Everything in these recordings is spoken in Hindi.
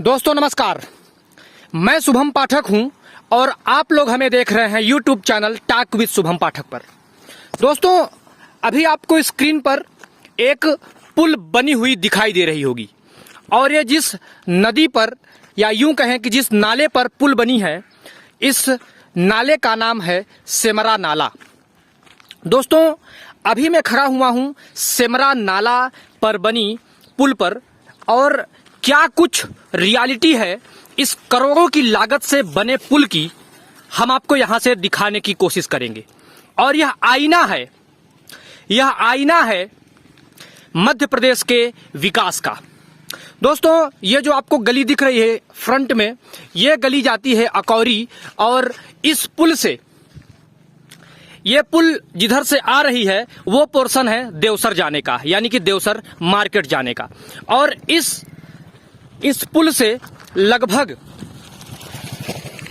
दोस्तों नमस्कार, मैं शुभम पाठक हूं और आप लोग हमें देख रहे हैं YouTube channel talk with Shubham Pathak पर। दोस्तों अभी आपको स्क्रीन पर एक पुल बनी हुई दिखाई दे रही होगी और ये जिस नदी पर या यूं कहें कि जिस नाले पर पुल बनी है, इस नाले का नाम है सेमरा नाला। दोस्तों अभी मैं खड़ा हुआ हूं सेमरा नाला पर बनी पुल पर और क्या कुछ रियलिटी है इस करोड़ों की लागत से बने पुल की, हम आपको यहां से दिखाने की कोशिश करेंगे। और यह आईना है मध्य प्रदेश के विकास का। दोस्तों ये जो आपको गली दिख रही है फ्रंट में, ये गली जाती है अकौरी और इस पुल से, ये पुल जिधर से आ रही है वो पोर्शन है देवसर जाने का, यानी कि देवसर मार्केट जाने का। और इस पुल से लगभग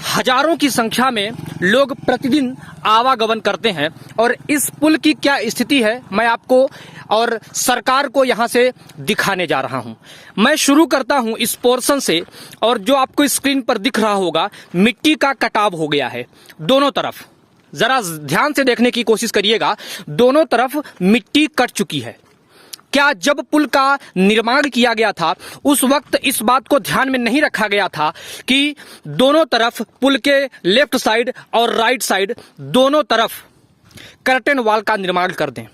हजारों की संख्या में लोग प्रतिदिन आवागमन करते हैं। और इस पुल की क्या स्थिति है मैं आपको और सरकार को यहां से दिखाने जा रहा हूं। मैं शुरू करता हूं इस पोर्शन से, और जो आपको स्क्रीन पर दिख रहा होगा मिट्टी का कटाव हो गया है दोनों तरफ। जरा ध्यान से देखने की कोशिश करिएगा, दोनों तरफ मिट्टी कट चुकी है। क्या जब पुल का निर्माण किया गया था उस वक्त इस बात को ध्यान में नहीं रखा गया था कि दोनों तरफ पुल के लेफ्ट साइड और राइट साइड दोनों तरफ कर्टेन वॉल का निर्माण कर दें?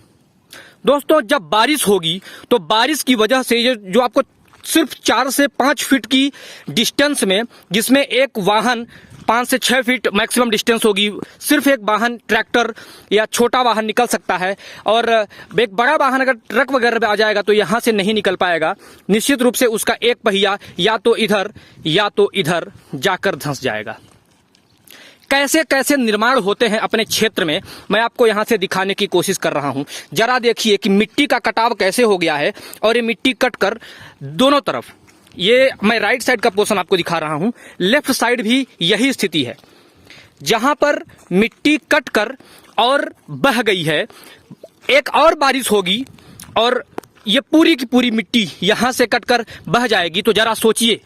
दोस्तों जब बारिश होगी तो बारिश की वजह से ये जो आपको सिर्फ 4 से 5 फीट की डिस्टेंस में, जिसमें एक वाहन 5 से 6 फीट मैक्सिमम डिस्टेंस होगी, सिर्फ एक वाहन ट्रैक्टर या छोटा वाहन निकल सकता है। और एक बड़ा वाहन अगर ट्रक वगैरह पे आ जाएगा तो यहां से नहीं निकल पाएगा। निश्चित रूप से उसका एक पहिया या तो इधर जाकर धंस जाएगा। कैसे कैसे निर्माण होते हैं अपने क्षेत्र में, मैं आपको यहां से दिखाने की कोशिश कर रहा हूं। जरा देखिए कि मिट्टी का कटाव कैसे हो गया है। और ये मिट्टी कट कर दोनों तरफ, ये मैं राइट साइड का पोर्शन आपको दिखा रहा हूं, लेफ्ट साइड भी यही स्थिति है, जहां पर मिट्टी कट कर और बह गई है। एक और बारिश होगी और ये पूरी की पूरी मिट्टी यहां से कटकर बह जाएगी। तो जरा सोचिए,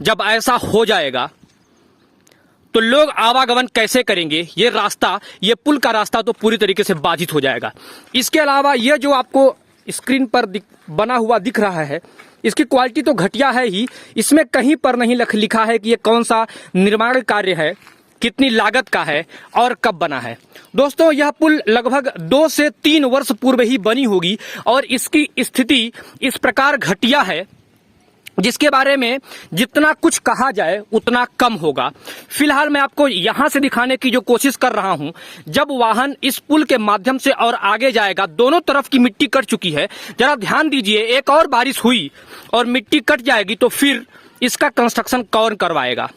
जब ऐसा हो जाएगा तो लोग आवागमन कैसे करेंगे? ये रास्ता, ये पुल का रास्ता तो पूरी तरीके से बाधित हो जाएगा। इसके अलावा ये जो आपको स्क्रीन पर बना हुआ दिख रहा है, इसकी क्वालिटी तो घटिया है ही। इसमें कहीं पर नहीं लिखा है कि ये कौन सा निर्माण कार्य है, कितनी लागत का है और कब बना है। दोस्तों यह पुल लगभग 2 से 3 वर्ष पूर्व ही बनी होगी और इसकी स्थिति इस प्रकार घटिया है जिसके बारे में जितना कुछ कहा जाए उतना कम होगा। फिलहाल मैं आपको यहां से दिखाने की जो कोशिश कर रहा हूं, जब वाहन इस पुल के माध्यम से और आगे जाएगा, दोनों तरफ की मिट्टी कट चुकी है। जरा ध्यान दीजिए, एक और बारिश हुई और मिट्टी कट जाएगी तो फिर इसका कंस्ट्रक्शन कौन करवाएगा?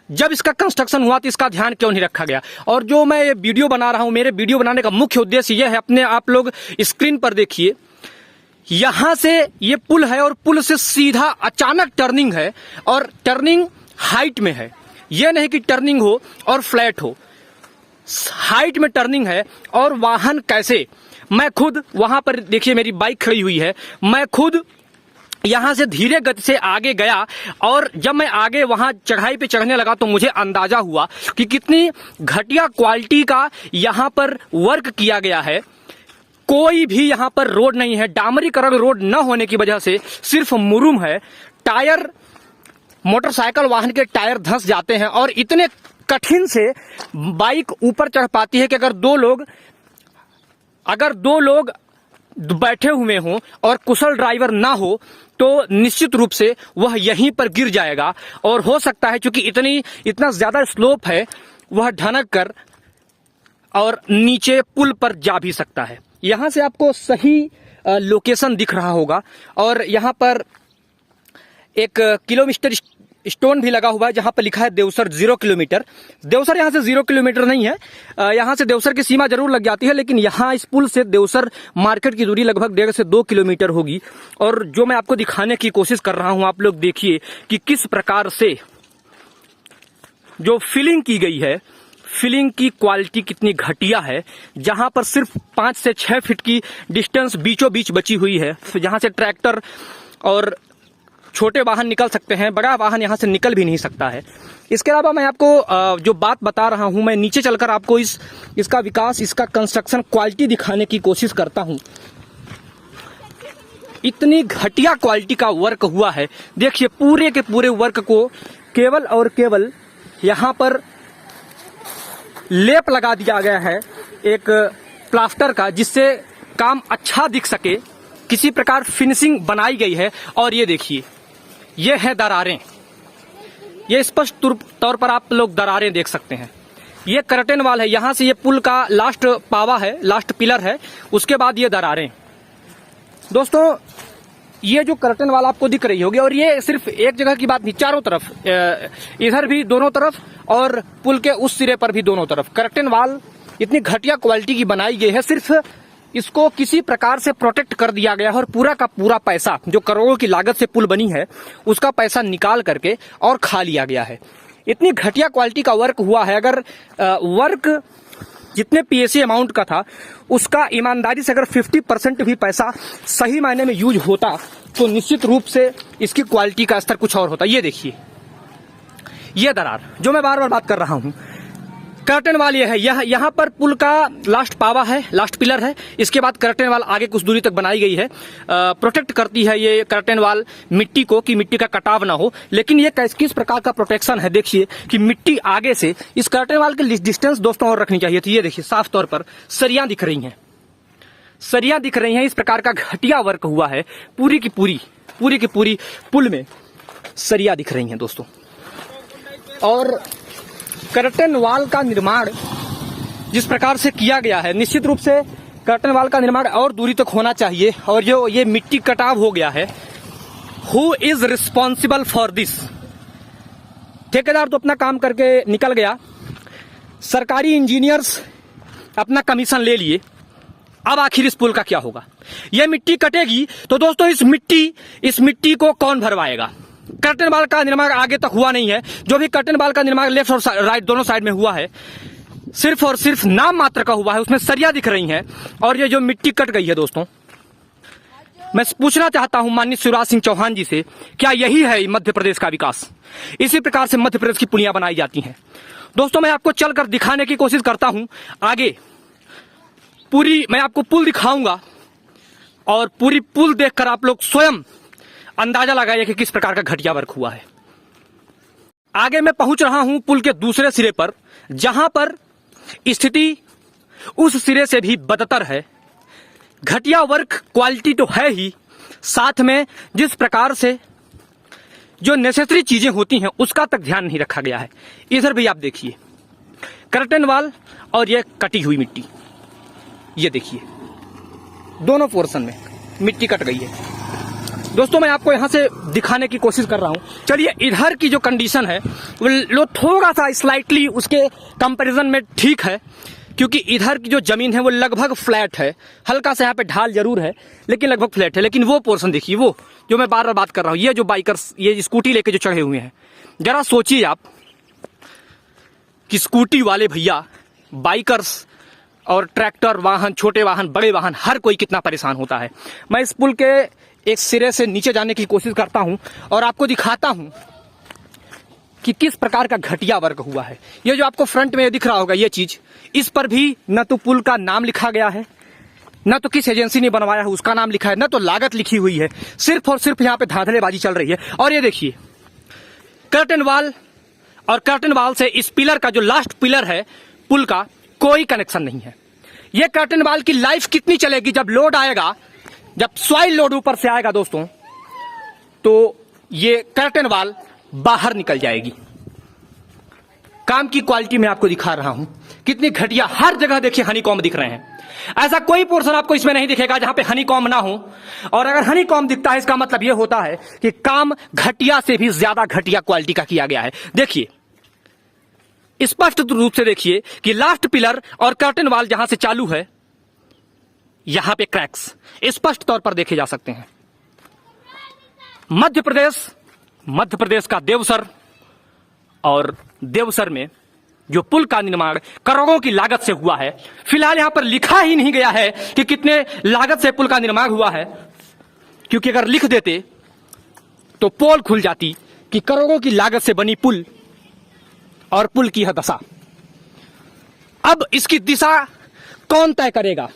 जब इसका कंस्ट्रक्शन हुआ तो इसका ध्यान क्यों नहीं रखा गया? और जो मैं ये वीडियो बना रहा हूं, मेरे वीडियो बनाने का मुख्य उद्देश्य यह है, अपने आप लोग स्क्रीन पर देखिए, यहां से ये पुल है और पुल से सीधा अचानक टर्निंग है और टर्निंग हाइट में है। यह नहीं कि टर्निंग हो और फ्लैट हो, हाइट में टर्निंग है। और वाहन कैसे, मैं खुद वहां पर देखिए मेरी बाइक खड़ी हुई है, मैं खुद यहां से धीरे गति से आगे गया और जब मैं आगे वहां चढ़ाई पे चढ़ने लगा तो मुझे अंदाजा हुआ कि कितनी घटिया क्वालिटी का यहां पर वर्क किया गया है। कोई भी यहां पर रोड नहीं है, डामरीकरण रोड न होने की वजह से सिर्फ मुरुम है। टायर, मोटरसाइकिल वाहन के टायर धंस जाते हैं और इतने कठिन से बाइक ऊपर चढ़ पाती है कि अगर दो लोग बैठे हुए हों और कुशल ड्राइवर ना हो तो निश्चित रूप से वह यहीं पर गिर जाएगा। और हो सकता है क्योंकि इतना ज्यादा स्लोप है, वह ढनक कर और नीचे पुल पर जा भी सकता है। यहां से आपको सही लोकेशन दिख रहा होगा और यहां पर एक किलोमीटर स्टोन भी लगा हुआ है जहां पर लिखा है देवसर 0 किलोमीटर। देवसर यहां से 0 किलोमीटर नहीं है, यहां से देवसर की सीमा जरूर लग जाती है, लेकिन यहां इस पुल से देवसर मार्केट की दूरी लगभग 1.5 से 2 किलोमीटर होगी। और जो मैं आपको दिखाने की कोशिश कर रहा हूं, आप लोग देखिए कि किस प्रकार से जो फिलिंग की गई है, फिलिंग की क्वालिटी कितनी घटिया है। जहां पर सिर्फ 5 से 6 फीट की डिस्टेंस बीचों बीच बची हुई है, जहां से ट्रैक्टर और छोटे वाहन निकल सकते हैं, बड़ा वाहन यहाँ से निकल भी नहीं सकता है। इसके अलावा मैं आपको जो बात बता रहा हूँ, मैं नीचे चलकर आपको इसका विकास, इसका कंस्ट्रक्शन क्वालिटी दिखाने की कोशिश करता हूँ। इतनी घटिया क्वालिटी का वर्क हुआ है। देखिए पूरे के पूरे वर्क को केवल और केवल यहाँ पर लेप लगा दिया गया है एक प्लास्टर का, जिससे काम अच्छा दिख सके, किसी प्रकार फिनिशिंग बनाई गई है। और ये देखिए, ये है दरारें, ये स्पष्ट तौर पर आप लोग दरारें देख सकते हैं। ये कर्टेन वाल है, यहां से ये पुल का लास्ट पावा है, लास्ट पिलर है, उसके बाद ये दरारें। दोस्तों ये जो कर्टेन वाल आपको दिख रही होगी, और ये सिर्फ एक जगह की बात नहीं, चारों तरफ, इधर भी दोनों तरफ और पुल के उस सिरे पर भी दोनों तरफ कर्टेन वाल इतनी घटिया क्वालिटी की बनाई गई है। सिर्फ इसको किसी प्रकार से प्रोटेक्ट कर दिया गया है और पूरा का पूरा पैसा जो करोड़ों की लागत से पुल बनी है उसका पैसा निकाल करके और खा लिया गया है। इतनी घटिया क्वालिटी का वर्क हुआ है। अगर वर्क जितने पीएसी अमाउंट का था उसका ईमानदारी से अगर 50% भी पैसा सही मायने में यूज होता तो निश्चित रूप से इसकी क्वालिटी का स्तर कुछ और होता। ये देखिए, ये दरार जो मैं बार बार बात कर रहा हूं, कर्टेन वाल ये है। यहाँ पर पुल का लास्ट पावा है, लास्ट पिलर है। इसके बाद कर्टेन वाल आगे कुछ दूरी तक बनाई गई है, प्रोटेक्ट करती है ये कर्टेन वाल मिट्टी को, कि मिट्टी का कटाव ना हो। लेकिन ये किस प्रकार का प्रोटेक्शन है, देखिए कि मिट्टी आगे से इस कर्टेन वाल की डिस्टेंस दोस्तों और रखनी चाहिए थी। ये देखिए साफ तौर पर सरियां दिख रही हैं, सरियां दिख रही हैं। इस प्रकार का घटिया वर्क हुआ है, पूरी की पूरी पुल में सरियां दिख रही हैं दोस्तों। और कर्टेन वाल का निर्माण जिस प्रकार से किया गया है, निश्चित रूप से कर्टेन वाल का निर्माण और दूरी तक होना चाहिए। और जो ये मिट्टी कटाव हो गया है, who is responsible for this? ठेकेदार तो अपना काम करके निकल गया, सरकारी इंजीनियर्स अपना कमीशन ले लिए। अब आखिर इस पुल का क्या होगा? ये मिट्टी कटेगी तो दोस्तों इस मिट्टी को कौन भरवाएगा? कर्टेन वाल का निर्माण आगे तक हुआ नहीं है। जो भी कर्टेन वाल का निर्माण लेफ्ट और राइट दोनों साइड में हुआ है, सिर्फ और सिर्फ नाम मात्र का हुआ है। उसमें सरियां दिख रही हैं और ये जो मिट्टी कट गई है दोस्तों, मैं पूछना चाहता हूं माननीय शिवराज सिंह चौहान जी से, क्या यही है मध्य प्रदेश का विकास? इसी प्रकार से मध्य प्रदेश की पुलियां बनाई जाती हैं दोस्तों। मैं आपको चलकर दिखाने की कोशिश करता हूं आगे, मैं आपको पुल दिखाऊंगा और पूरी पुल देखकर आप लोग स्वयं अंदाजा लगाइए कि किस प्रकार का घटिया वर्क हुआ है। आगे मैं पहुंच रहा हूं पुल के दूसरे सिरे पर, जहां पर स्थिति उस सिरे से भी बदतर है। घटिया वर्क क्वालिटी तो है ही, साथ में जिस प्रकार से जो नेसेसरी चीजें होती हैं उसका तक ध्यान नहीं रखा गया है। इधर भी आप देखिए कर्टेन वाल और ये कटी हुई मिट्टी, ये देखिए दोनों पोर्शन में मिट्टी कट गई है दोस्तों। मैं आपको यहां से दिखाने की कोशिश कर रहा हूं। चलिए इधर की जो कंडीशन है वो थोड़ा सा स्लाइटली उसके कंपैरिजन में ठीक है, क्योंकि इधर की जो जमीन है वो लगभग फ्लैट है। हल्का सा यहाँ पे ढाल जरूर है लेकिन लगभग फ्लैट है। लेकिन वो पोर्शन देखिए, वो जो मैं बार बार बात कर रहा हूं, ये जो बाइकर्स ये स्कूटी लेके जो चढ़े हुए हैं, जरा सोचिए आप कि स्कूटी वाले भैया, बाइकर्स और ट्रैक्टर वाहन, छोटे वाहन, बड़े वाहन, हर कोई कितना परेशान होता है। मैं इस पुल के एक सिरे से नीचे जाने की कोशिश करता हूं और आपको दिखाता हूं कि किस प्रकार का घटिया वर्क हुआ है। ये जो आपको फ्रंट में दिख रहा होगा ये चीज, इस पर भी न तो पुल का नाम लिखा गया है, न तो किस एजेंसी ने बनवाया है उसका नाम लिखा है, न तो लागत लिखी हुई है। सिर्फ और सिर्फ यहाँ पे धांधलेबाजी चल रही है। और ये देखिए कर्टेन वाल और कर्टेन वाल से इस पिलर का जो लास्ट पिलर है पुल का कोई कनेक्शन नहीं है। ये कर्टेन वाल की लाइफ कितनी चलेगी? जब लोड आएगा, जब सॉइल लोड ऊपर से आएगा दोस्तों, तो ये कर्टेन वाल बाहर निकल जाएगी। काम की क्वालिटी मैं आपको दिखा रहा हूं, कितनी घटिया। हर जगह देखिए हनीकॉम्ब दिख रहे हैं। ऐसा कोई पोर्शन आपको इसमें नहीं दिखेगा जहां पे हनीकॉम्ब ना हो। और अगर हनीकॉम्ब दिखता है इसका मतलब यह होता है कि काम घटिया से भी ज्यादा घटिया क्वालिटी का किया गया है। देखिए स्पष्ट रूप से देखिए कि लास्ट पिलर और कर्टेन वाल जहां से चालू है, यहां पे क्रैक्स स्पष्ट तौर पर देखे जा सकते हैं। मध्य प्रदेश का देवसर, और देवसर में जो पुल का निर्माण करोड़ों की लागत से हुआ है, फिलहाल यहां पर लिखा ही नहीं गया है कि कितने लागत से पुल का निर्माण हुआ है, क्योंकि अगर लिख देते तो पोल खुल जाती कि करोड़ों की लागत से बनी पुल और पुल की यह दशा। अब इसकी दिशा कौन तय करेगा?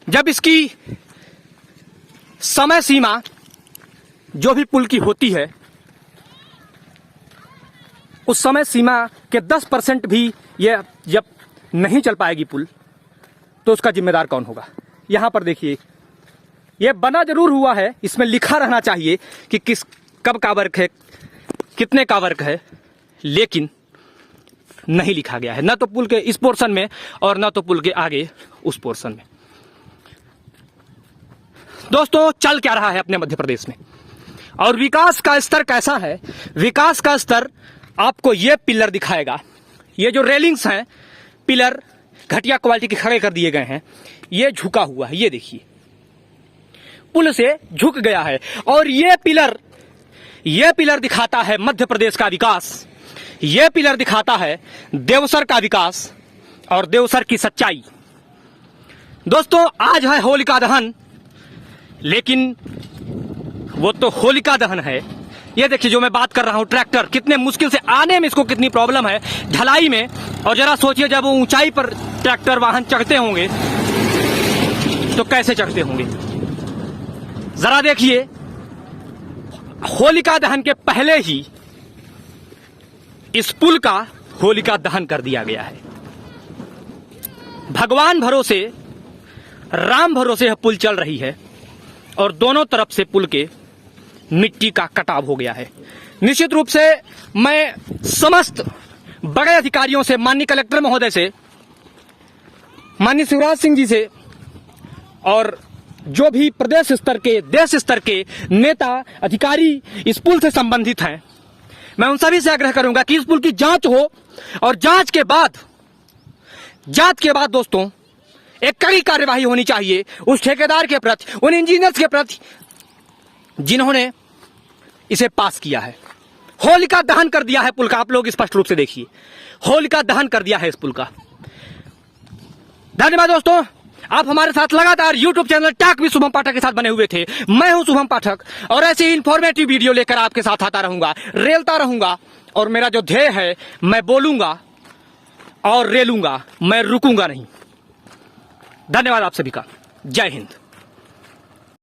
जब इसकी समय सीमा जो भी पुल की होती है, उस समय सीमा के 10% भी यह जब नहीं चल पाएगी पुल, तो उसका जिम्मेदार कौन होगा? यहां पर देखिए, यह बना जरूर हुआ है, इसमें लिखा रहना चाहिए कि किस कब का वर्क है, कितने का वर्क है, लेकिन नहीं लिखा गया है, ना तो पुल के इस पोर्शन में और ना तो पुल के आगे उस पोर्शन में। दोस्तों, चल क्या रहा है अपने मध्य प्रदेश में और विकास का स्तर कैसा है? विकास का स्तर आपको यह पिलर दिखाएगा। ये जो रेलिंग्स हैं, पिलर घटिया क्वालिटी के खड़े कर दिए गए हैं, ये झुका हुआ है, ये देखिए पुल से झुक गया है। और ये पिलर दिखाता है मध्य प्रदेश का विकास, ये पिलर दिखाता है देवसर का विकास और देवसर की सच्चाई। दोस्तों, आज है होलिका दहन, लेकिन वो तो होलिका दहन है। ये देखिए जो मैं बात कर रहा हूं, ट्रैक्टर कितने मुश्किल से आने में इसको कितनी प्रॉब्लम है ढलाई में, और जरा सोचिए जब वो ऊंचाई पर ट्रैक्टर वाहन चढ़ते होंगे तो कैसे चढ़ते होंगे। जरा देखिए, होलिका दहन के पहले ही इस पुल का होलिका दहन कर दिया गया है। भगवान भरोसे, राम भरोसे यह पुल चल रही है और दोनों तरफ से पुल के मिट्टी का कटाव हो गया है। निश्चित रूप से मैं समस्त बड़े अधिकारियों से, माननीय कलेक्टर महोदय से, माननीय शिवराज सिंह जी से और जो भी प्रदेश स्तर के, देश स्तर के नेता अधिकारी इस पुल से संबंधित हैं, मैं उन सभी से आग्रह करूंगा कि इस पुल की जांच हो और जांच के बाद दोस्तों एक कड़ी कार्यवाही होनी चाहिए उस ठेकेदार के प्रति, उन इंजीनियर्स के प्रति जिन्होंने इसे पास किया है। होलिका दहन कर दिया है पुल का, आप लोग स्पष्ट रूप से देखिए, होलिका दहन कर दिया है इस पुल का। धन्यवाद दोस्तों, आप हमारे साथ लगातार YouTube channel talk with Shubham Pathak के साथ बने हुए थे। मैं हूं शुभम पाठक और ऐसे ही इंफॉर्मेटिव वीडियो लेकर आपके साथ आता रहूंगा, रेलता रहूंगा, और मेरा जो ध्येय है, मैं बोलूंगा और रेलूंगा, मैं रुकूंगा नहीं। धन्यवाद आप सभी का। जय हिंद।